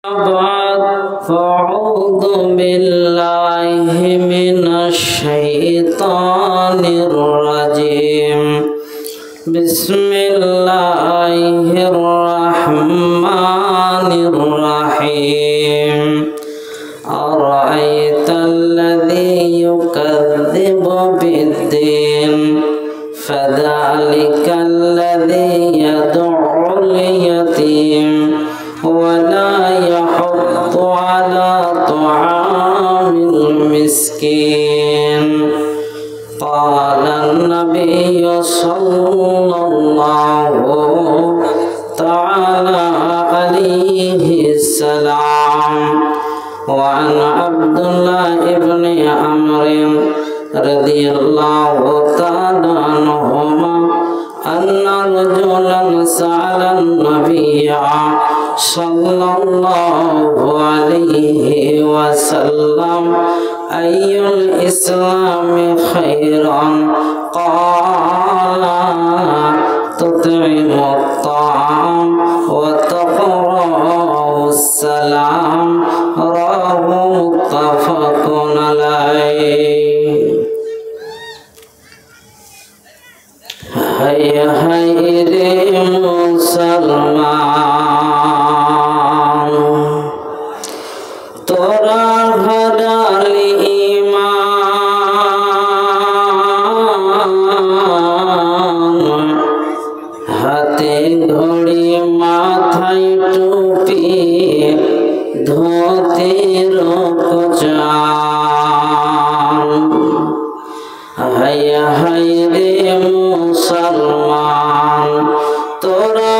بعد فأعوذ بالله من الشيطان الرجيم بسم الله الرحمن الرحيم أرأيت الذي يكذب بالدين فذلك الذي يدعو اليتيم ولا يحض على طعام المسكين قال النبي صلى الله تعالى عليه السلام وعن عبد الله بن عمرو رضي الله تعالى عنهما أن رجلا سأل النبي صلى الله عليه وسلم أي الإسلام خير قال تطعم الطعام وتقرأ السلام رواه متفق عليه هيا هيا মুসলমান তোরা ঘরালি ঈমান হাতে ঘড়ি মাথায় টুপি ধোতের কোচান হায় হায় রে মুসলমান তোরা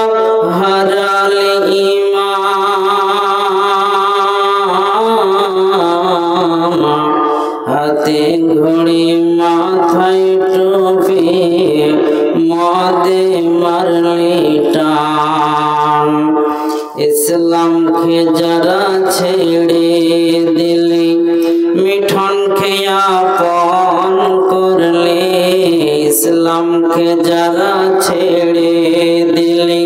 হারালে ঈমান হাতে ঘড়ি মাথায় টুপি মদে মারলি টান ইসলামকে যারা ছেড়ে দিলি মিঠন খেয়া আপন করলে ইসলামকে যারা ছেড়ে দিলি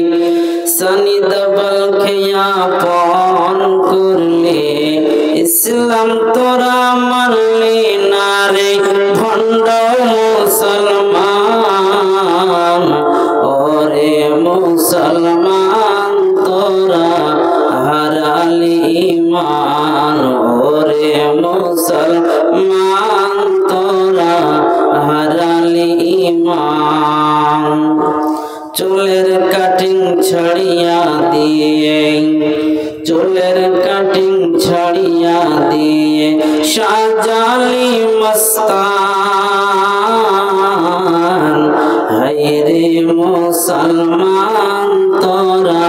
সনি দবল খেয়া আপন করলে ইসলাম তোরা মানলি না রে ভণ্ড মুসলমান ওরে মুসলমান তোরা হারালি ঈমান ওরে মুসলমান তোরা হারালি ঈমান চুলের কাটিং ছাড়িয়া দিয়ে চুলের কাটিং ছাড়িয়া দিয়ে সাজালি মস্তান হায়রে মুসলমান তোরা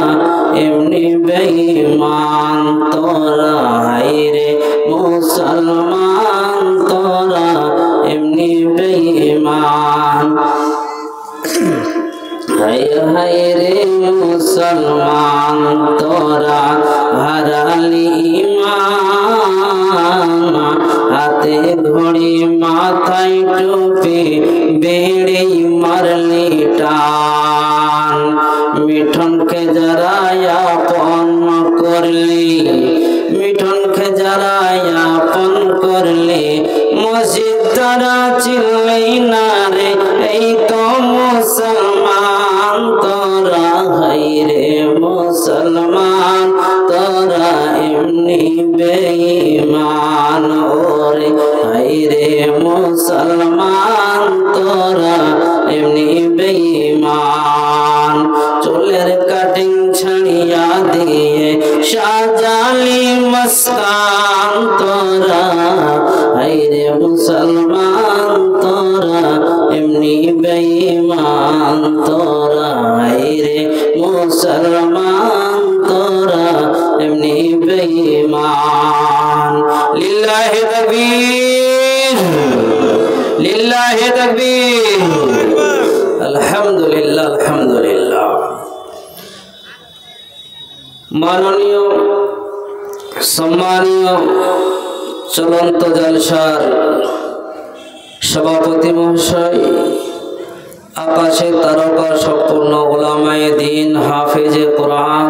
এমনি বেঈমান তোরা হায়রে মুসলমান তোরা এমনি বেঈমান হায় হায় রে মুসলমান তোরা হারালি ঈমান হাতে ঘড়ি মাথায় টুপি বেড়ে মারলি টান মিঠনকে যারা আপন করলি মিঠনকে যারা আপন করলি মসজিদ তারা চিনলি না রে এই তো মুসলমান তোরা হায়রে মুসলমান তোরা এমনি বেঈমান ওরে হায়রে মুসলমান তোরা এমনি বেঈমান চুলের কাটিং ছাড়িয়া দিয়ে সাজালি মস্তান তোরা হায়রে মুসলমান তোরা এমনি বেঈমান তোরা হায়রে মুসলমান তোরা এমনি বেঈমান লিল্লাহি তাকবীর লিল্লাহি তাকবীর আলহামদুলিল্লাহ আলহামদুলিল্লাহ মাননীয় সম্মানীয় চলন্ত জলসার সভাপতি মহাশয় আকাশে তারকা সম্পূর্ণ উলামায়ে দ্বীন হাফেজে কোরআন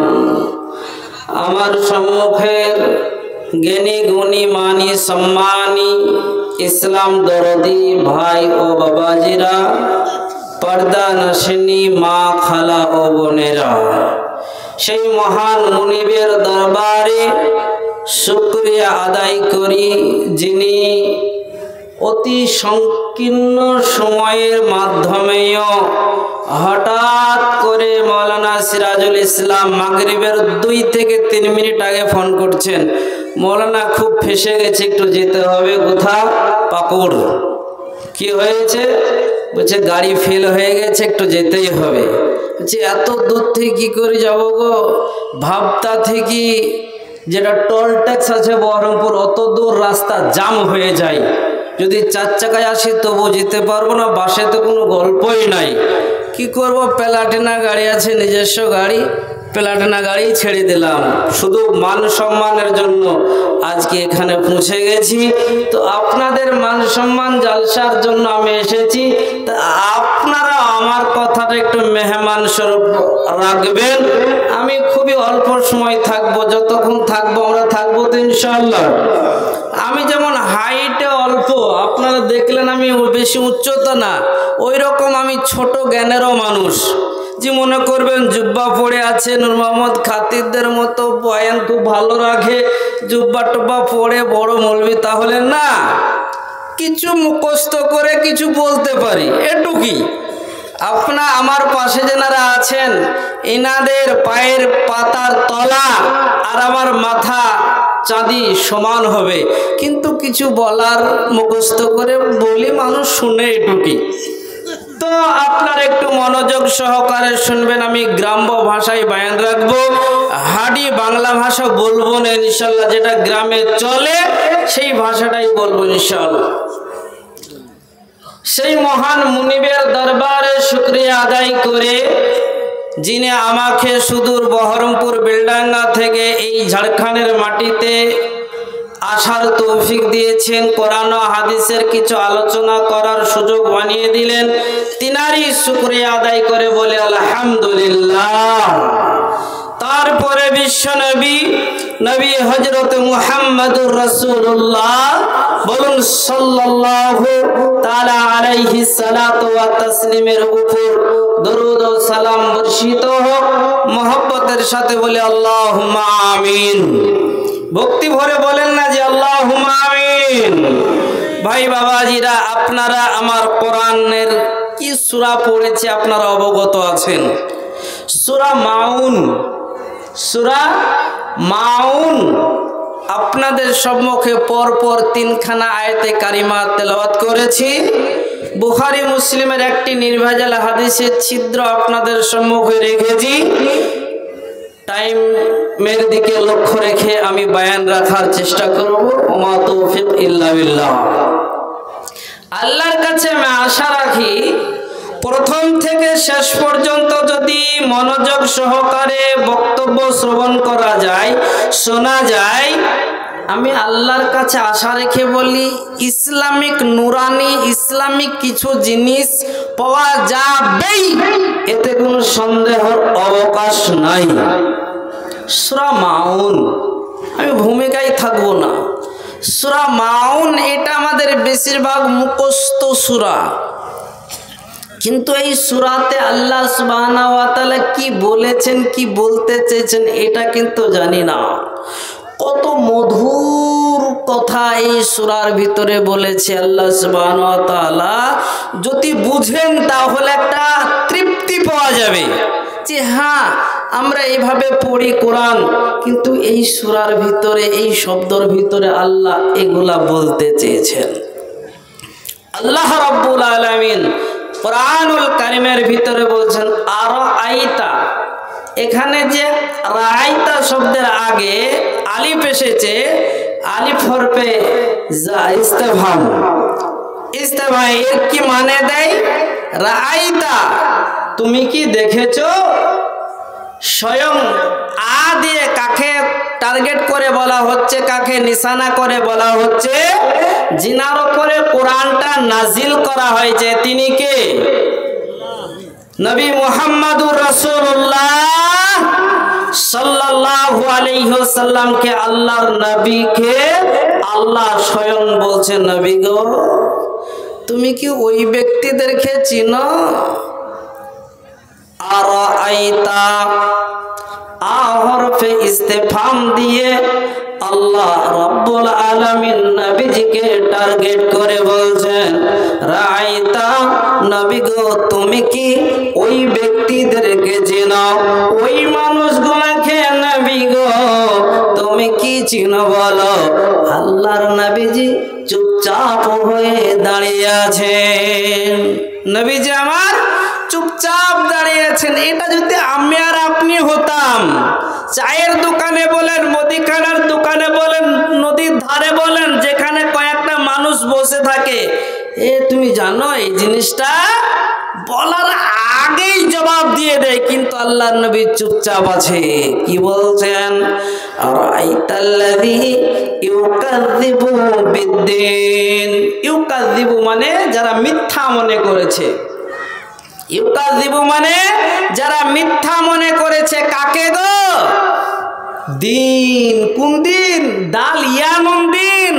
আমার সম্মুখের জ্ঞানী গুণী মানি সম্মানী ইসলাম দরদি ভাই ও বাবাজিরা, পর্দা নশিনী মা খালা ও বোনেরা, সেই মহান মুনিবের দরবারে শুকরিয়া আদায় করি, যিনি অতি সংকীর্ণ সময়ের মাধ্যমেও হঠাৎ করে মৌলানা সিরাজুল ইসলাম মাগরিবের 2 থেকে 3 মিনিট আগে ফোন করছেন, মৌলানা খুব ফেসে গেছে, একটু যেতে হবে। কোথা? পাকুড়। কি হয়েছে? বলছে গাড়ি ফেল হয়ে গেছে, একটু যেতেই হবে। বলছে এত দূর থেকে কি করে যাব গো? ভাবতা থেকে যেটা টোল ট্যাক্স আছে বহরমপুর, অত দূর রাস্তা জাম হয়ে যায়। যদি 4 চাকায় আসি তবু যেতে পারবো না, বাসে তো কোনো গল্পই নাই। কি করব, প্লাটিনা গাড়ি আছে, নিজস্ব গাড়ি, প্লাটিনা গাড়ি ছেড়ে দিলাম। শুধু মান সম্মানের জন্য আজকে এখানে পৌঁছে গেছি। তো আপনাদের মান সম্মান জালসার জন্য আমি এসেছি। তা আপনারা আমার কথাটা একটু মেহমান স্বরূপ রাখবেন। আমি খুবই অল্প সময় থাকবো, যতক্ষণ থাকবো আমরা থাকবো তো ইনশাআল্লাহ। আমি যেমন হাইটে অল্প, আপনারা দেখলেন আমি বেশি উচ্চতা না, ওই রকম আমি ছোট জ্ঞানেরও মানুষ। যে মনে করবেন জুব্বা পড়ে আছে নূর মোহাম্মদ খাতিরদের মতো বয়ান খুব ভালো রাখে, জুব্বা টুব্বা পড়ে বড় মৌলবি, তাহলে না, কিছু মুখস্থ করে কিছু বলতে পারি, এটুকুই। আপনারা আমার পাশে যারা আছেন, এনাদের পায়ের পাতার তলা আর আমার মাথা চাঁদি সমান হবে, কিন্তু কিছু বলার মুখস্থ করে বলি, মানুষ শুনে, এটুকুই। তো আপনারা একটু মনোযোগ সহকারে শুনবেন। আমি গ্রাম্য ভাষায় বয়ান রাখবো, হাডি বাংলা ভাষা বলবো না ইনশাল্লাহ। যেটা গ্রামে চলে সেই ভাষাটাই বলবো ইনশাল্লাহ। সেই মহান মুনিবের দরবারে শুকরিয়া আদায় করে, যিনি আমাকে সুদূর বহরমপুর বেলডাঙ্গা থেকে এই ঝাড়খণ্ডের মাটিতে আসার তৌফিক দিয়েছেন, কোরআন ও হাদিসের কিছু আলোচনা করার সুযোগ বানিয়ে দিলেন, তিনারই শুকরিয়া আদায় করে বলে আলহামদুলিল্লাহ। তারপরে বিশ্ব নবী হযরত মুহাম্মদুর রাসূলুল্লাহ, বলুন সাল্লাল্লাহু তাআলা আলাইহি সালাতু ওয়া তাসলিমের উপর দরুদ ও সালাম বর্ষিত হোক। মহব্বতের সাথে বলে আল্লাহুম্মা আমিন। ভক্তি ভরে বলেন না যে আল্লাহুম্মা আমিন। ভাই বাবাজিরা, আপনারা আমার কোরআনের কি সূরা পড়েছে আপনারা অবগত আছেন? সূরা মাউন। সূরা মাউন আপনাদের সম্মুখে পরপর 3খানা আয়াতে কারিমা তেলাওয়াত করেছি। বুখারী মুসলিমের একটি নির্ভেজাল হাদিসের ছিদ্র আপনাদের সম্মুখে রেখেছি। টাইমের দিকে লক্ষ্য রেখে আমি বয়ান রাখার চেষ্টা করব। ওমা তৌফিক ইল্লা বিল্লাহ। আল্লাহর কাছে আমি আশা রাখি, প্রথম থেকে শেষ পর্যন্ত যদি মনোযোগ সহকারে বক্তব্য শ্রবণ করা যায়, শোনা যায়, আমি আল্লাহর কাছে আশা রেখে বলি, ইসলামিক নুরানি ইসলামিক কিছু জিনিস পাওয়া যাবেই, এতে কোনো সন্দেহের অবকাশ নাই। সূরা মাউন, আমি ভূমিকায় থাকবো না। সূরা মাউন এটা আমাদের বেশিরভাগ মুখস্থ সূরা, কিন্তু এই সূরাতে আল্লাহ সুবহানাহু ওয়া তাআলা কি বলেছেন, কি বলতে চেয়েছেন, এটা কিন্তু জানি না। কত মধুর কথা এই সূরার ভিতরে বলেছে আল্লাহ সুবহানাহু ওয়া তাআলা। যদি বুঝেন তাহলে একটা তৃপ্তি পাওয়া যাবে যে হ্যাঁ, আমরা এইভাবে পড়ি কোরআন, কিন্তু এই সূরার ভিতরে, এই শব্দের ভিতরে আল্লাহ এগুলা বলতে চেয়েছেন। আল্লাহ রাব্বুল আলামিন কোরআনুল কারীমের ভিতরে বলছেন আরাআইতা। এখানে যে রাআইতা শব্দের আগে আলিফ এসেছে, আলিফ হরফে ইস্তেফহাম। ইস্তেফহাম এর কি মানে দেয়? রাআইতা, তুমি কি দেখেছো? স্বয়ং আ দিয়ে কাকে টার্গেট করে বলা হচ্ছে, কাকে নিশানা করে বলা হচ্ছে? যিনার উপরে কোরআনটা নাজিল করা হয়েছে, তিনি কে? নবী মুহাম্মদুর রাসূলুল্লাহ সাল্লাল্লাহু আলাইহি ওয়াসাল্লামকে, আল্লাহর নবীকে আল্লাহ স্বয়ং বলছেন, নবী গো তুমি কি ওই ব্যক্তিদেরকে চিনো? আর আইতা হরফে ইস্তেফাম দিয়ে আল্লাহ রাব্বুল আলামিন নবীজিকে টার্গেট করে বলছেন, রাইতা নবী গো তুমি কি ওই ব্যক্তিদেরকে চিনো? ওই মানুষগুলোকে নবী গো তুমি কি চিনো বলো? আল্লাহর নবীজি চুপচাপ হয়ে দাঁড়িয়ে আছেন। নবীজি আমার চুপচাপ দাঁড়িয়ে আছেন। এটা যদি আমি আর আপনি হতাম, চায়ের দোকানে বলেন, মুদিখানার দোকানে বলেন, নদীর ধারে বলেন, যেখানে কয়েকটা মানুষ বসে থাকে, তুমি জানো এই জিনিসটা, বলার আগেই জবাব দিয়ে দেয়, কিন্তু আল্লাহর নবী চুপচাপ আছে। কি বলছেন? আরাইতাল্লাযী ইউকাযযিবু বিদ্দীন। ইউকাযযিবু মানে যারা মিথ্যা মনে করেছে। ইউকাযযিবু মানে যারা মিথ্যা মনে করেছে। কাকে গো? দিন। কোন দিন? দাল ইয়ানুন দিন।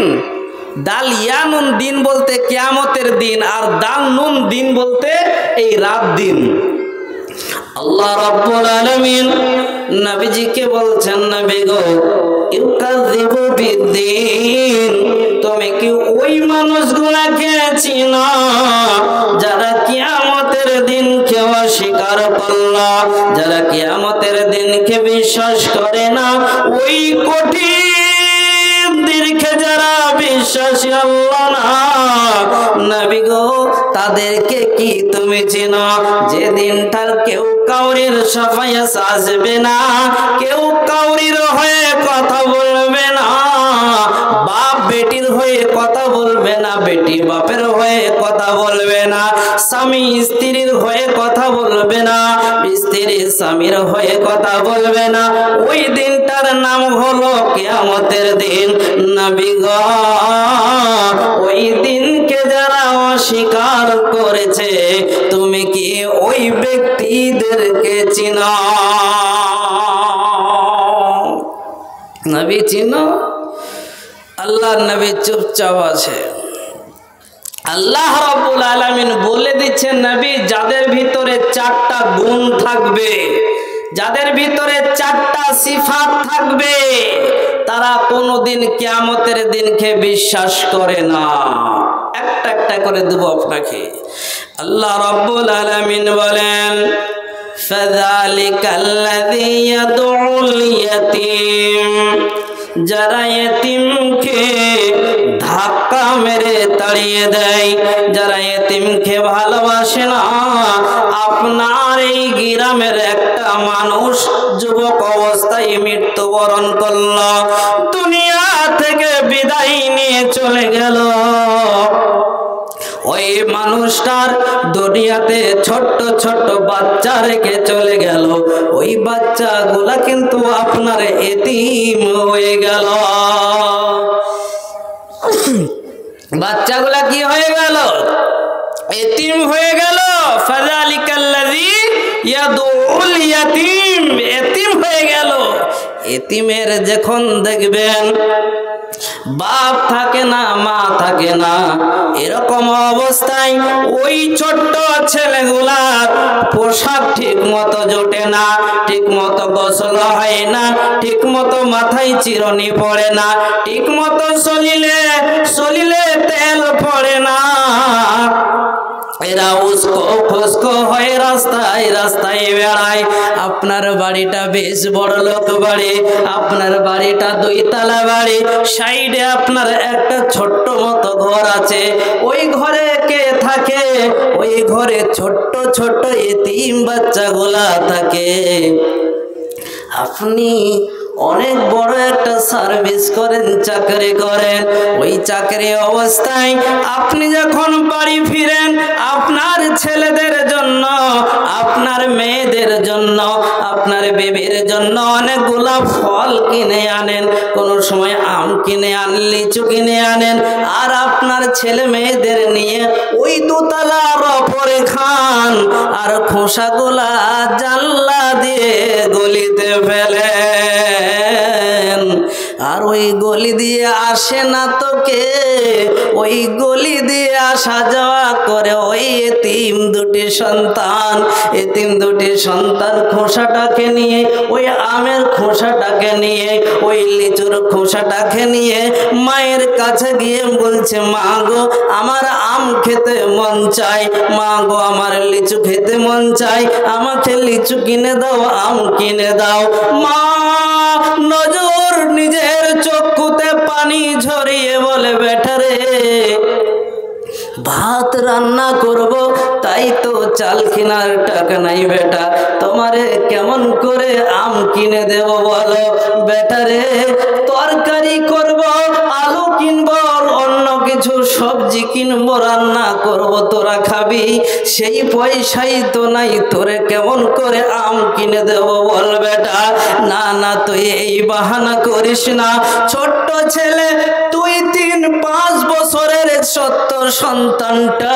দাল ইয়ানুন দিন বলতে কিয়ামতের দিন, আর দাল নুন দিন বলতে এই রাত দিন। আল্লাহ রাব্বুল আলামিন নবীজিকে বলছেন, নবী গো ইউকাযযিবু বিদ্দীন, তুমি কি ওই মানুষগুলোকে চিনো যারা কিয়ামতের দিনকে অস্বীকার করল, যারা কিয়ামতের দিনকে বিশ্বাস করে না? ওই কঠিন দিনকে যারা বিশ্বাসী আল্লাহ না নবী গো তাদেরকে কি তুমি চিনো? যে দিনটার কেউ কাউরির সাফায়াত আসবে না, কেউ কাউরির হয়ে কথা বলবে না, বাপ বেটির হয়ে কথা বলবে না, বেটি বাপের হয়ে কথা বলবে না, স্বামী স্ত্রীর হয়ে কথা বলবে না, স্ত্রী স্বামীর হয়ে কথা বলবে না। ওই দিনটার নাম হলো কিয়ামতের দিন। নবী গো ওই দিনকে যারা অস্বীকার করেছে, তুমি কি ওই ব্যক্তিদেরকে চিনো? নবী চিনো? আল্লাহর নবী চুপচাপ আছে। আল্লাহ রাব্বুল আলামিন বলে দিচ্ছেন, নবী যাদের ভিতরে চারটা গুণ থাকবে, যাদের ভিতরে চারটা সিফাত থাকবে, তারা কোনোদিন কিয়ামতের দিনকে বিশ্বাস করে না। একটা একটা করে দেব আপনাকে। আল্লাহ রাব্বুল আলামিন বলেন, ফাযালিকাল্লাযী ইয়াদউল ইয়াতীম, যারা এতিমকে ধাক্কা মেরে তাড়িয়ে দেয়, যারা এতিমকে ভালোবাসে না। আপনার এই গ্রামের একটা মানুষ যুবক অবস্থায় মৃত্যুবরণ করল, দুনিয়া থেকে বিদায় নিয়ে চলে গেল। ওই মানুষটার দুনিয়াতে ছোট্ট ছোট্ট বাচ্চা রেখে চলে গেল। ওই বাচ্চাগুলা কিন্তু আপনার এতিম হয়ে গেল। বাচ্চাগুলা কি হয়ে গেল? এতিম হয়ে গেল। ফাযালিকাল্লাযী ইয়াদউল ইয়াতীম, এতিম হয়ে গেল। এতিমের যখন দেখবেন বাপ থাকে না, মা থাকে না, এরকম অবস্থায় ওই ছোট্ট ছেলেগুলার পোশাক ঠিক মতো জোটে না, ঠিক মতো গোসল হয় না, ঠিক মতো মাথায় চিরুনি পড়ে না, ঠিক মতো শরীরে তেল পড়ে না। এরা উস্কো ফুস্কো হয়ে রাস্তায় রাস্তায় বেড়ায়। আপনার বাড়িটা বেশ বড় লোক বাড়ি, আপনার বাড়িটা 2 তলা বাড়ি, সাইডে আপনার একটা ছোট্ট মতো ঘর আছে। ওই ঘরে কে থাকে? ওই ঘরে ছোট্ট ছোট্ট এতিম বাচ্চাগুলা থাকে। আপনি অনেক বড় একটা সার্ভিস করেন, চাকরি করেন। ওই চাকরি অবস্থায় আপনি যখন বাড়ি ফিরেন, আপনার ছেলেদের জন্য, আপনার মেয়েদের জন্য, আপনার বেবির জন্য অনেকগুলা ফল কিনে আনেন। কোন সময় আম কিনে আনেন, লিচু কিনে আনেন, আর আপনার ছেলে মেয়েদের নিয়ে ওই দোতলার ওপরে খান, আর খোসাগুলা জানলা দিয়ে গলিতে ফেলেন। আর ওই গলি দিয়ে আসে না তো কে, ওই গলি দিয়ে আসা যাওয়া করে ওই এতিম দুটি সন্তান। এতিম দুটি সন্তান খোসাটাকে নিয়ে, ওই আমের খোসাটাকে নিয়ে, ওই লিচুর খোসাটাকে নিয়ে মায়ের কাছে গিয়ে বলছে, মা গো আমার আম খেতে মন চাই, মা গো আমার লিচু খেতে মন চাই, আমাকে লিচু কিনে দাও, আম কিনে দাও। মা নজর নিজের চক্ষুতে পানি ঝরিয়ে বলে, বেটা রে ভাত রান্না করব, তাই তো চাল কেনার টাকা নাই বেটা, তোমারে কেমন করে আম কিনে দেব বলো। বেটা রে তরকারি করব, আলু কিনবো, অন্য কিছু সবজি কিনবো, রান্না করব, তোরা খাবি, সেই পয়সাই তো নাই, তোরে কেমন করে আম কিনে দেব বল বেটা। না না তুই এই বাহানা করিস না, ছোট্ট ছেলে, তুই 3-5 বছরের ছোট্ট সন্তানটা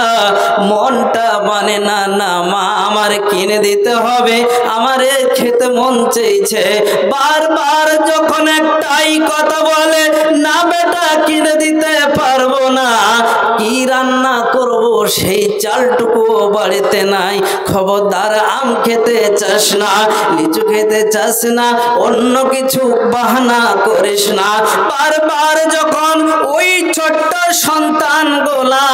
মনটা মানে না, না মা আমার কিনে দিতে হবে, আমারে খেতে মন চেয়েছে। বারবার যখন একটাই কথা বলে, না বেটা কিনে দিতে পারবো না, কি রান্না করব সেই চালটুকু বাড়িতে নাই, খবরদার আম খেতে চাস না, লিচু খেতে চাস না, অন্য কিছু বাহানা করিস না। বারবার যখন ওই ছোট্ট সন্তান গোলা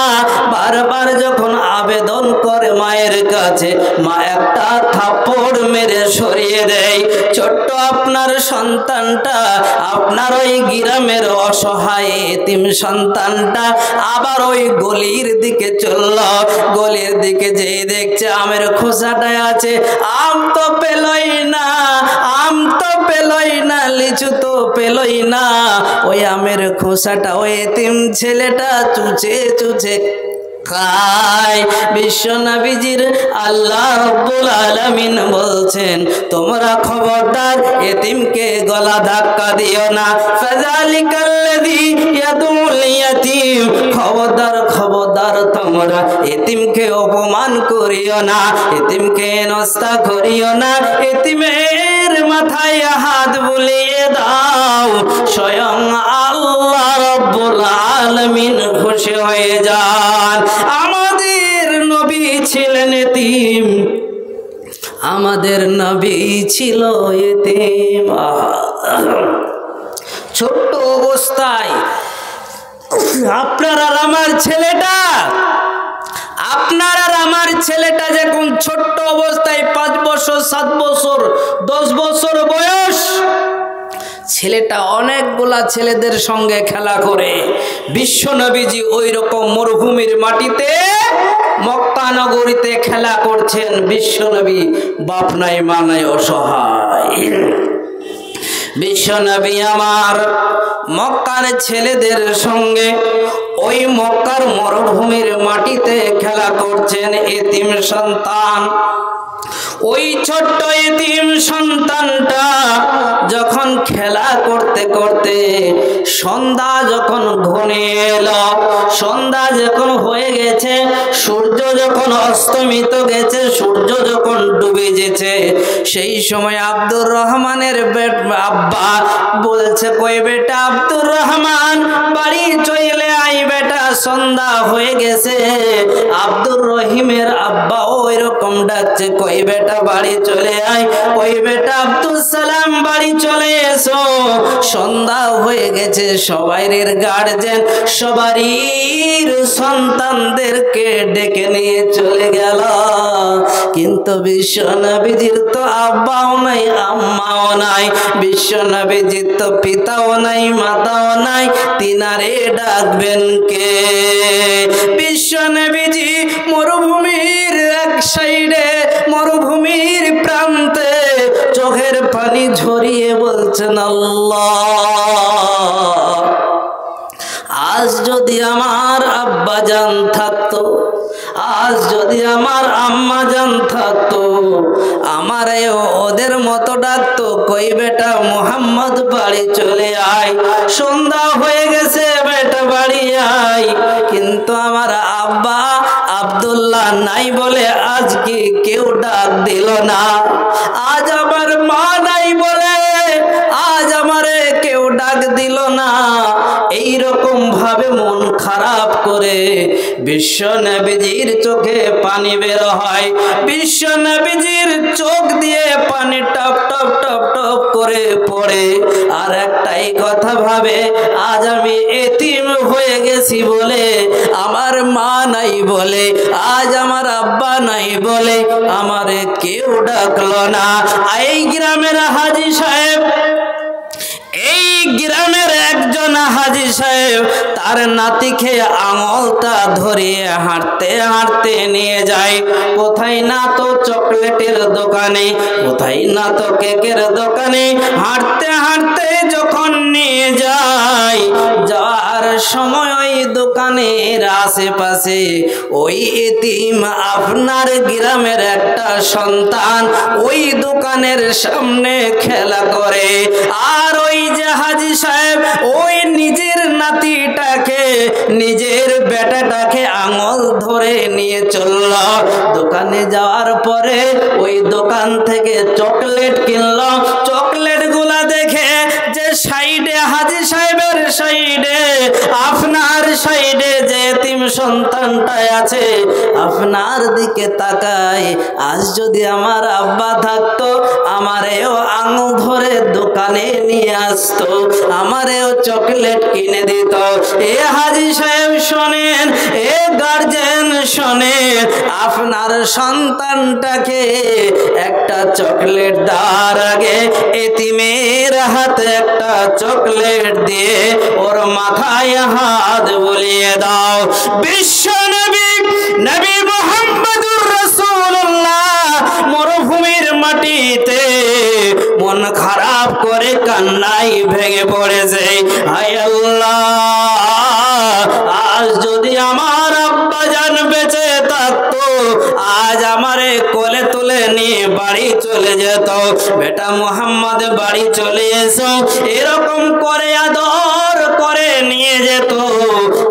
বারবার যখন আবেদন করে মায়ের কাছে, মা একটা থাপ্পড় মেরে সরিয়ে দেয়। ছোট্ট আপনার সন্তানটা, আপনার ওই গ্রামের অসহায় এতিম সন্তানটা আবার ওই গলির দিকে চলল। গলির দিকে যেই দেখছে আমের খোসাটায় আছে, আম তো পেলই না, আম তো পেলই না, লিচু তো পেলই না, ওই আমের খোসাটা ওই এতিম ছেলেটা চুচে চুচে খায়। বিশ্ব নবীজির আল্লাহ রাব্বুল আলামিন বলছেন, তোমরা খবরদার এতিমকে গলা ধাক্কা দিও না, ফাযালিকাল্লাযী ইয়াদুল ইয়াতীম, খবরদার খবরদার তোমরা এতিমকে অপমান করিও না, এতিমকে নস্তা করিও না, এতিমের মাথায় হাত বুলিয়ে দাও, স্বয়ং আল্লাহ রাব্বুল আলামিন খুশি হয়ে যান। আমাদের নবী ছিলেন এতিম, আমাদের নবী ছিল এতিম। ছোট্ট অবস্থায় আপনার আর আমার ছেলেটা, আপনার আর আমার ছেলেটা যখন ছোট্ট অবস্থায় 5 বছর 7 বছর 10 বছর বয়স, ছেলেটা অনেকগুলা ছেলেদের সঙ্গে খেলা করে। বিশ্ব নবীজি ওই রকম মরুভূমির মাটিতে মক্কা নগরীতে খেলা করছেন। বিশ্ব নবী বাপ নাই মা নাই, অসহায়। বিশ্ব নবী আমার মক্কার ছেলেদের সঙ্গে ওই মক্কার মরুভূমির মাটিতে খেলা করছেন। এতিম সন্তান, ওই ছোট্ট এতিম সন্তানটা যখন খেলা করতে করতে সন্ধ্যা যখন ঘনিয়ে এলো, সন্ধ্যা যখন হয়ে গেছে, সূর্য যখন অস্তমিত গেছে, সূর্য যখন ডুবে গেছে, সেই সময় আব্দুর রহমানের আব্বা বলছে, কই বেটা আব্দুর রহমান, বাড়ি চলে আই বেটা, সন্ধ্যা হয়ে গেছে। আব্দুর রহিমের আব্বা ওই রকম ডাকছে, কই বেটা বাড়ি চলে আয়, কই বেটা আব্দুল সালাম বাড়ি চলে এসো, সন্ধ্যা হয়ে গেছে। সবাইয়ের গার্জেন সবারই সন্তানদেরকে ডেকে নিয়ে চলে গেল, কিন্তু বিশ্ব নবীজির তো আব্বাও নাই আম্মাও নাই, বিশ্ব নবীজির তো পিতাও নাই মাতাও নাই, তিনারে ডাকবেন কে? বিশ্ব নবীজি মরুভূমির এক সাইডে, মরুভূমির প্রান্তে চোখের পানি ঝরিয়ে বলছেন, আল্লাহ, আজ যদি আমার আব্বা জান থাকতো, আজ যদি আমার আম্মা জান থাকতো, আমারে ওদের মতো ডাকতো, কই বেটা মোহাম্মদ বাড়ি চলে আয়, সন্ধ্যা হয়ে গেছে বেটা বাড়ি আয়। কিন্তু আমার আব্বা আব্দুল্লাহ নাই বলে আজকে কেউ ডাক দিল না। আজ আমার মা নাই বলে আজ আমারে কেউ ডাক দিল না। এইরকম ভাবে মন খারাপ করে বিশ্ব নবীজির চোখে পানি বের হয়। বিশ্ব নবীজির চোখ দিয়ে পানি টপ টপ টপ টপ করে পড়ে। আর একটাই কথা ভাবে, আজ আমি এতিম হয়ে গেছি বলে, আমার মা নাই বলে, আজ আমার আব্বা নাই বলে আমারে কেউ ডাকলো না। এই গ্রামের হাজী সাহেব, এই গ্রামের একজন হাজী সাহেব তার নাতিকে আঙুলটা ধরিয়ে হাঁটতে হাঁটতে নিয়ে যায়। কোথায় না তো চকলেটের দোকানে, কোথায় না তো কেকের দোকানে। হাঁটতে হাঁটতে যখন নিয়ে যায়, যাওয়ার সময় ওই দোকানের আশেপাশে ওই এতিম আপনার গ্রামের একটা সন্তান ওই দোকানের সামনে খেলা করে। আর ওই যে হাজী সাহেব ওই নিজের নাতিটাকে, নিজের বেটাটাকে আঙুল ধরে নিয়ে চলল। দোকানে যাওয়ার পরে ওই দোকান থেকে চকলেট কিনল। চকলেট গুলা দেখে যে সাইডে হাজী সাহেবের সাইডে, আপনার সাইডে যে এতিম সন্তানটা আছে, আপনার দিকে তাকায়, আজ যদি আমার আব্বা থাকতো আমারেও আঙুল ধরে দোকানে নিয়ে আসতো, আমারেও চকলেট কিনে দিত। এ হাজী সাহেব শোনেন, এ গার্জেন শোনেন, আপনার সন্তানটাকে একটা চকলেট দেওয়ার আগে এতিমের হাতে একটা চকলেট দিয়ে ওর মাথায় হাত বুলিয়ে দাও। বিশ্ব নবী, নবী মুহাম্মদুর রাসূলুল্লাহ মরুভূমির মাটিতে মন খারাপ করে কান্নায় ভেঙে পড়েছে। হায় আল্লাহ, আজ যদি আমার আব্বা জান বেঁচে থাকতো, আজ আমারে কোলে তুলে নিয়ে বাড়ি চলে যেত। বেটা মোহাম্মদ বাড়ি চলে এসো, এরকম করে আদর করে নিয়ে যেত।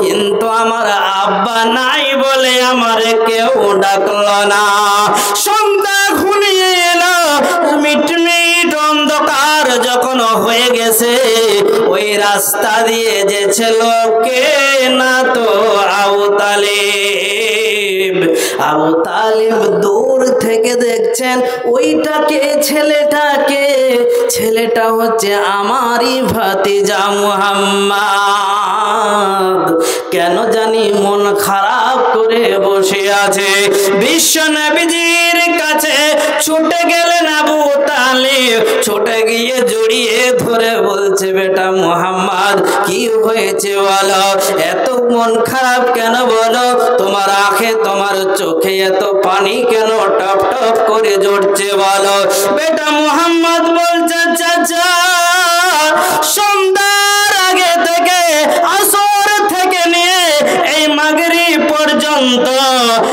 কিন্তু আমার আব্বা নাই বলে আমারে কেউ ডাকলো না। সন্ধ্যা ঘনিয়ে এলো, মিটমিট অন্ধকার যখন হয়ে গেছে, ওই রাস্তা দিয়ে যে ছিল কে না তো আবু তালিব। আবু তালিব দূর থেকে দেখছেন ওইটাকে, ছেলেটাকে, ছেলেটা হচ্ছে আমারই ভাতিজা মুহাম্মদ। কেন জানি মন খারাপ করে বসে আছে। বিশ্ব নবীজির কাছে ছুটে গেলেন আবু তালিব, ছুটে গিয়ে জড়িয়ে ধরে বলছে, বেটা মুহাম্মদ কি হয়েছে বলো, এত মন খারাপ কেন বলো, তোমার আঁখে তোমার চোখে এত পানি কেন টপ টপ করে ঝরছে বলো। বেটা মুহাম্মদ বলছে, চাচা সন্ধ্যার আগে থেকে আসর থেকে নিয়ে এই মাগরিব পর্যন্ত,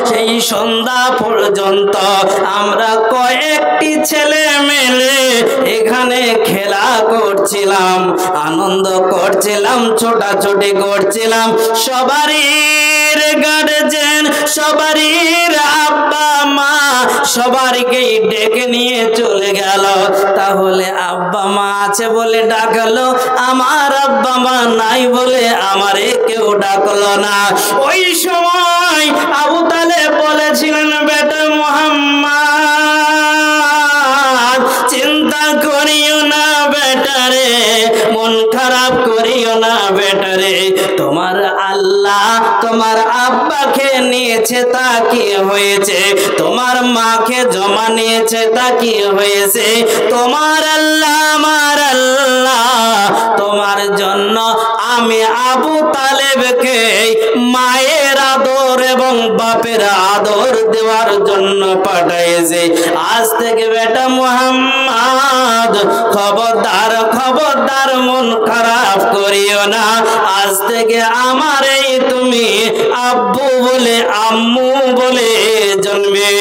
সেই সন্ধ্যা পর্যন্ত আমরা কয়েকটি ছেলে মিলে এখানে খেলা করছিলাম, আনন্দ করছিলাম, ছোটাছুটি করছিলাম। সবারই গার্জেন, সবারই আব্বা মা সবারকেই ডেকে নিয়ে চলে গেল। তাহলে আব্বা মা আছে বলে ডাকলো, আমার আব্বা মা নাই বলে আমারে কেউ ডাকলো না। ওই সময় আবু তালেব বলেছিলেন, বেটা মুহাম্মদ চিন্তা করিও না বেটারে, মন খারাপ করিও না বেটারে, তোমার আল্লাহ তোমার আব্বাকে নিয়েছে তা কি হয়েছে, তোমার মাকে জমা নিয়েছে তা কি হয়েছে, তোমার আল্লাহ আমার আল্লাহ তোমার জন্য আমি আবু তালেবকে মায়ের আদর এবং বাপের আদর দেওয়ার জন্য পাঠাইছে। আজ থেকে বেটা মুহাম্মদ খবরদার খবরদার মন খারাপ করিও না। আজ থেকে আমার এই তুমি আব্বু বলে আম্মু বলে জন্মে।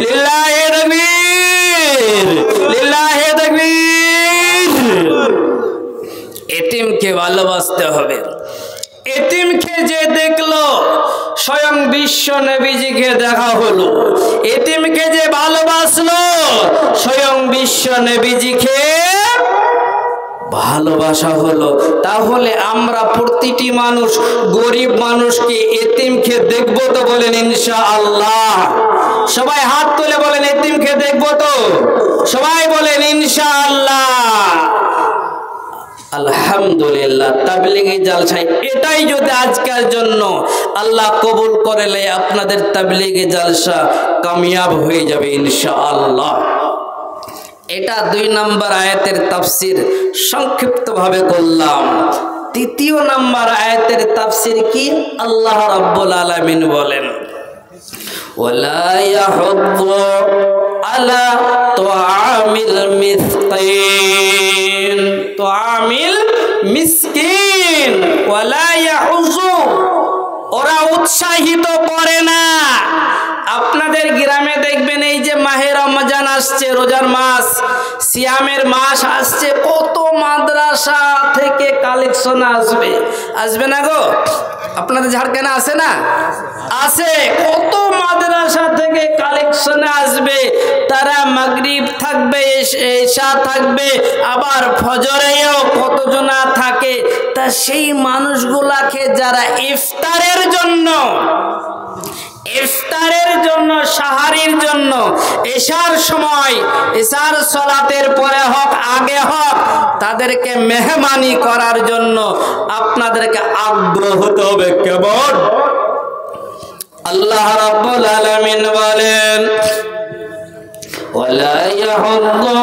লিল্লাহি তাকবীর, লিল্লাহি তাকবীর। এতিমকে ভালোবাসতে হবে। এতিমকে যে দেখলো, স্বয়ং বিশ্ব নবীজিকে দেখা হলো। এতিমকে যে ভালোবাসলো, স্বয়ং বিশ্ব নবীজিকে ভালোবাসা হলো। তাহলে আমরা প্রতিটি মানুষ, গরিব মানুষকে, এতিমকে দেখবো তো? বলেন ইনশাআল্লাহ। সবাই হাত তুলে বলেন এতিমকে দেখবো তো? সবাই বলেন ইনশাআল্লাহ। আলহামদুলিল্লাহ। তাবলীগি জালসায় এটাই যদি আজকের জন্য আল্লাহ কবুল করলে আপনাদের তাবলীগি জালসা কামিয়াব হয়ে যাবে ইনশাআল্লাহ। এটা 2 নম্বর আয়াতের তাফসীর সংক্ষিপ্তভাবে করলাম। 3 নম্বর আয়াতের তাফসীর কি? আল্লাহ রাব্বুল আলামিন বলেন, ওয়ালা ইয়াহুদ্দু আলা তুআমিল মিসকিন, তুআমিল মিসকিন ওয়ালা ইয়াহুযু, ওরা উৎসাহিত করে না। আপনাদের গ্রামে দেখবেন এই যে মাহে রমজান আসছে, রোজার মাস, সিয়ামের মাস আসছে, কত মাদ্রাসা থেকে কালেকশন আসবে, আসবে না গো? আপনাদের ঝাড়খান্ডে আসে না? আসে। কত মাদ্রাসা থেকে কালেকশন আসবে। তারা মাগরিব থাকবে, এশা থাকবে, আবার ফজরেও কতজনা থাকে। তা সেই মানুষগুলাকে যারা ইফতারের জন্য সাহারির জন্য এশার সময়, এশার সালাতের পরে হোক আগে হোক, তাদেরকে মেহমানি করার জন্য আপনাদেরকে আগ্রহ হতে হবে। কেমন? আল্লাহ রাব্বুল আলামিন বলেন, ওয়ালা ইয়াহুদ্দু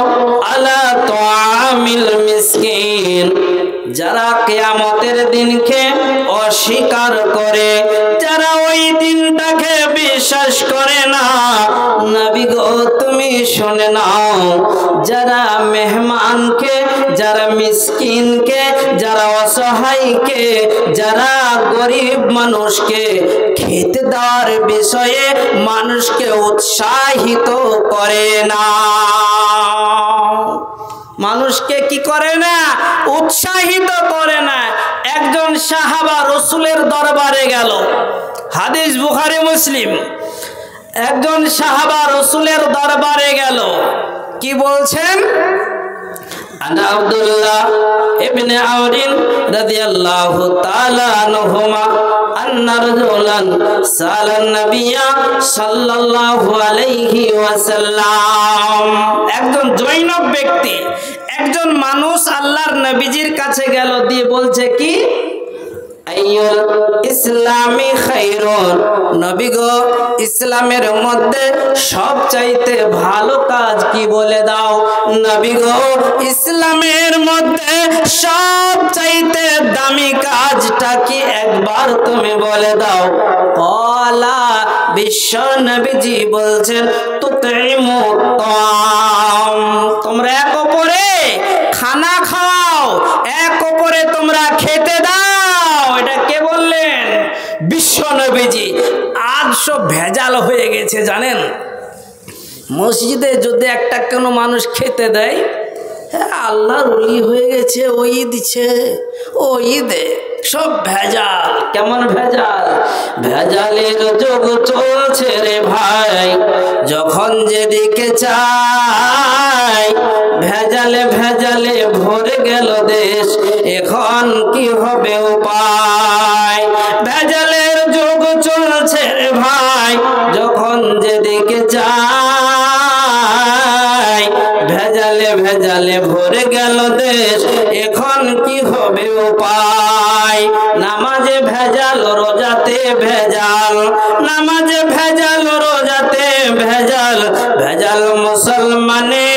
আলা তুআমিল মিসকিন, যারা কিয়ামতের দিনকে অস্বীকার করে, যারা ওই দিনটাকে বিশ্বাস করে না, নবী গো তুমি শুনে নাও, যারা মেহমানকে, যারা মিসকিনকে, যারা অসহায়কে, যারা গরিব মানুষকে খেতে দেওয়ার বিষয়ে মানুষকে উৎসাহিত করে না, মানুষকে কি করে না? উৎসাহিত করে না। একজন সাহাবা রসুলের দরবারে গেল, হাদিস বুখারী মুসলিম। একজন সাহাবা রসুলের দরবারে গেল, কি বলছেন? আনা আব্দুল্লাহ ইবনে আমরিন রাদিয়াল্লাহু তাআলা আনহুমা আন্না রাজুলান সালান নবিয়্যা সাল্লাল্লাহু আলাইহি ওয়াসাল্লাম। একজন জৈনব ব্যক্তি, একজন মানুষ আল্লাহর নবীজির কাছে গেল, দিয়ে বলছে কি? আইয়ুল ইসলামি খায়রুন, নবী গো ইসলামের মধ্যে সবচাইতে ভালো কাজ কি বলে দাও। নবী গো ইসলামের মধ্যে সবচাইতে দামি কাজটা কি একবার তুমি বলে দাও। কলা, বিশ্ব নবীজি বলছেন, তুতিমু তাম, তোমরা এক অপরে খানা খাও, এক অপরে তোমরা খেতে দাও। এটা কে বললেন? বিশ্ব নবীজি। আজ সব ভেজাল হয়ে গেছে জানেন। মসজিদে যদি একটা কোনো মানুষ খেতে দেয়, হ্যাঁ আল্লাহর ওলি হয়ে গেছে, ওই দিচ্ছে, ও ঈদে, সব ভেজাল। কেমন ভেজাল? ভেজালের যুগ চলছে রে ভাই, যখন যেদিকে চাই ভেজালে ভেজালে ভরে গেল দেশ, এখন কি হবে উপায়? ভেজালের যুগ চলছে রে ভাই, যখন যেদিকে চাই ভেজালে ভেজালে ভরে গেল দেশ, এখন কি হবে উপায়? নামাজে ভেজাল, রোজাতে ভেজাল, নামাজে ভেজাল, রোজাতে ভেজাল, ভেজাল মুসলমানে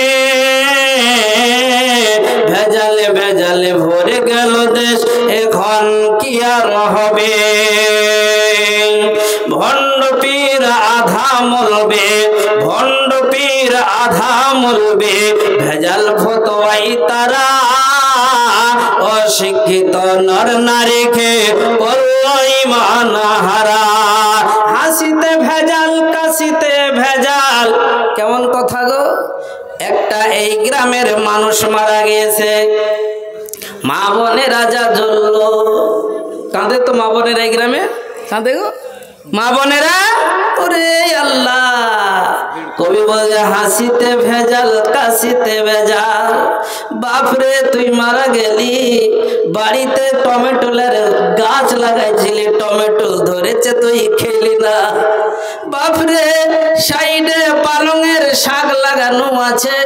ভেজালে ভেজালে ভরে গেল দেশ, এখন কি আর হবে? ভণ্ড পীর আধা বলবে, ভণ্ড পীর আধা বলবে, ভেজাল ফতোয়াই তারা অশিক্ষিত নর নারীকে করলো ঈমান হারা। হাসিতে ভেজাল কাশিতে ভেজাল, কেমন কথা গো। একটা এই গ্রামের মানুষ মারা গিয়েছে, মা বোনেরা যা জ্বলল, কাঁদে তো মা বোনেরা, এই গ্রামে কাঁদে গো মা বোনেরা। ওরে আল্লাহ, কবি বলে হাসিতে ভেজাল কাশিতে ভেজাল। বাপরে তুই মারা গেলি, বাড়িতে টমেটোলের গাছ লাগাইছিলি, টমেটো ধরেছে তুই খেলি না। বাপরে সাইডে পালংয়ের শাক লাগানো আছে,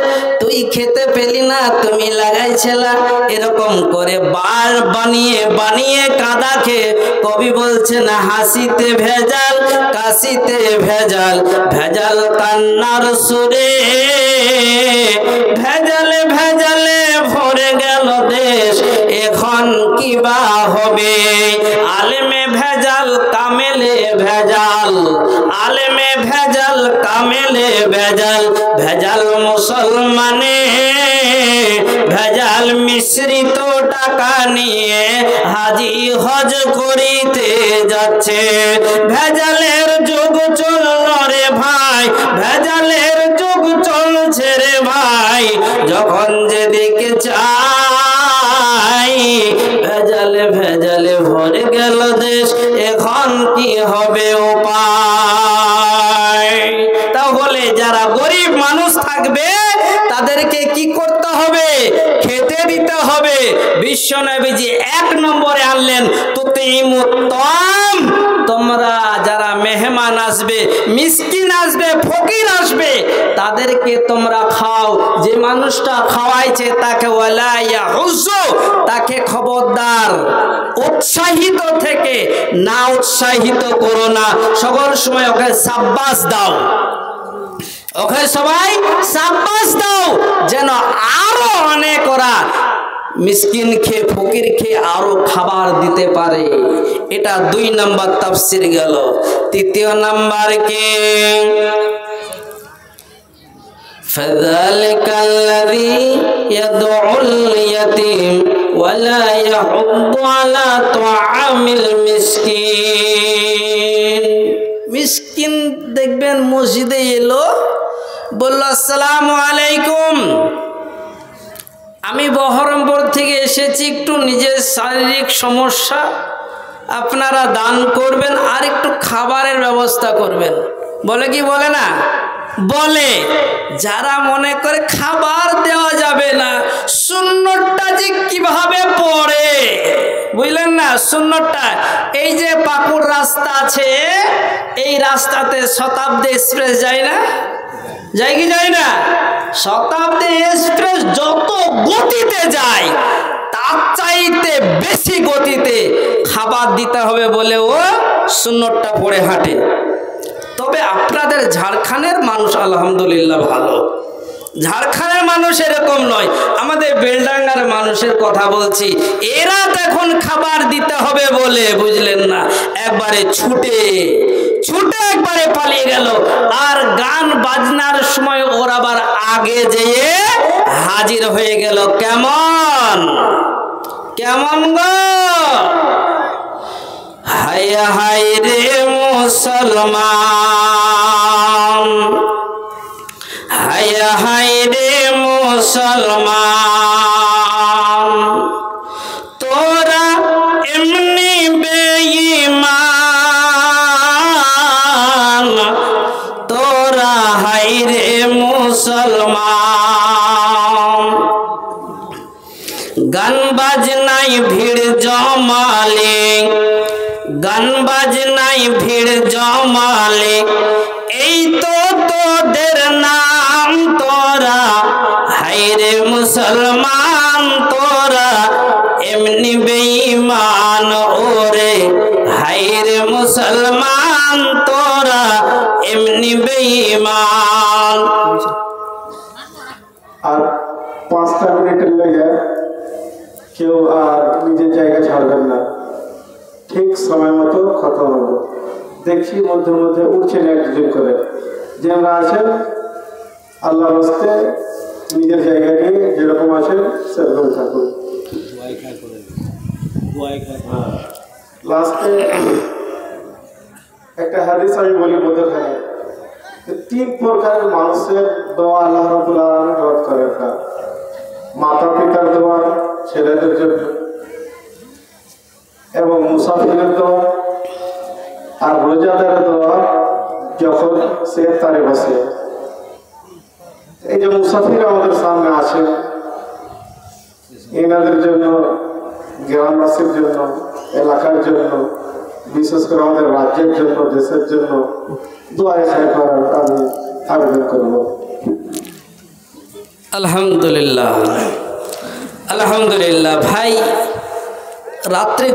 তুই খেতে পেলি না, তুমি লাগাইছিলা। এরকম করে বার বানিয়ে বানিয়ে কাঁদা খেয়ে কবি বলছেন হাসিতে ভেজাল কাশিতে ভেজাল। ভেজাল কান্নার সুরে, ভেজালে ভেজালে ভরে গেল দেশ, এখন কি বা হবে। আলেমে ভেজাল কামেলে ভেজাল, আলেমে ভেজাল কামেলে ভেজাল। ভেজাল মুসলমানে ভেজাল মিশ্রিত টাকা নিয়ে হাজি হজ করিতে যাচ্ছে। ভেজালের যুগ চলল রে ভাই, ভেজালের যুগ চলছে রে ভাই। যখন যেদিকে চাই ভেজালে ভেজালে ভরে গেল দেশ, এখন কি হবে উপায়। তাহলে যারা গরিব মানুষ থাকবে তাদেরকে কি করতে হবে, খেতে দিতে হবে। বিশ্বনবীজি 1 নম্বরে আনলেন তুতিমুত্তাম, তোমরা যারা মেহমান আসবে, মিসকিন আসবে, ফকির আসবে, তাদেরকে তোমরা খাও। যে মানুষটা খাওয়াইছে তাকে ওয়ালা ইয়াহুজ্জু, তাকে খবরদার উৎসাহিত থেকে না উৎসাহিত করো না, সকল সময় ওকে সাব্বাস দাও, ওকে সবাই সাব্বাস দাও, যেন আরো অনেক ওরা মিসকিন খেয়ে ফকির খেয়ে আরো খাবার দিতে পারে। এটা 2 নম্বর তাফসীর গেল। 3 নম্বর কি, ফাযালিকাল্লাযী ইয়াদউল ইয়াতীম ওয়া লা ইয়াহুদ্দু আলা তুআমিল মিসকিন। মিসকিন দেখবেন মসজিদে এলো, বলল আসসালামু আলাইকুম, আমি বহরমপুর থেকে এসেছি, একটু নিজের শারীরিক সমস্যা, আপনারা দান করবেন আর একটু খাবারের ব্যবস্থা করবেন। বলে কি বলে না? বলে। যারা মনে করে খাবার দেওয়া যাবে না, সুন্নতটা যে কিভাবে পড়ে বুঝলেন না? সুন্নতটা, এই যে পাকুড় রাস্তা আছে, এই রাস্তাতে শতাব্দী এক্সপ্রেস যায় না? যায় কি যায় না? শতাব্দী এক্সপ্রেস যত গতিতে যায় তার চাইতে বেশি গতিতে খাবার দিতে হবে বলে ও সুন্নতটা পড়ে হাঁটে। তবে আপনাদের ঝাড়খণ্ডের মানুষ আলহামদুলিল্লাহ ভালো, ঝাড়খণ্ডের মানুষ এরকম নয়। আমাদের বেলডাঙ্গার মানুষের কথা বলছি, এরা তখন খাবার দিতে হবে বলে বুঝলেন না, একবারে ছুটে ছুটে একবারে পালিয়ে গেল। আর গান বাজনার সময় ওরা আবার আগে যেয়ে হাজির হয়ে গেল। কেমন কেমন গো? হায় হায় রে মুসলমান, হায় হায় রে মুসলমান, তোরা এমনি বেঈমান, তোরা হায় রে মুসলমান। গান বাজনায় ভিড় জমালে, গান বাজনায় ভিড় জমালে, এই তো তোদের নাম, তোরা হায় রে মুসলমান, তোরা এমনি বেঈমান। ওরে হায় রে মুসলমান, তোরা এমনি বেঈমান। আর 5টা মিনিটের লেগে কেউ আর নিজের জায়গা ছাড়বেন না, ঠিক সময় মতো খতম হবে। দেখছি মধ্যে মধ্যে উঠছেন একজন করে, যে আমরা আছেন আল্লাহর হস্তে নিজের জায়গা নিয়ে যেরকম আছেন সেরকম থাকুন। লাস্টে একটা হাদিস আমি বলি বলতে থাকি, 3 প্রকারের মানুষের দোয়া আল্লাহ রাব্বুল আলামিন রদ করেন না। মাতা পিতার দোয়া ছেলেদের জন্য, এবং মুসাফিরের দোয়া, আর রোজাদারের দোয়া যখন সে ইফতারে বসে। এই যে মুসাফির আমাদের সামনে আছে, এনাদের জন্য, গ্রামবাসীর জন্য, এলাকার জন্য, বিশেষ করে আমাদের রাজ্যের জন্য, দেশের জন্য দোয়ায় খায় করার আমি আবেদন করব। আলহামদুলিল্লাহ, আলহামদুলিল্লাহ। ভাই রাত্রে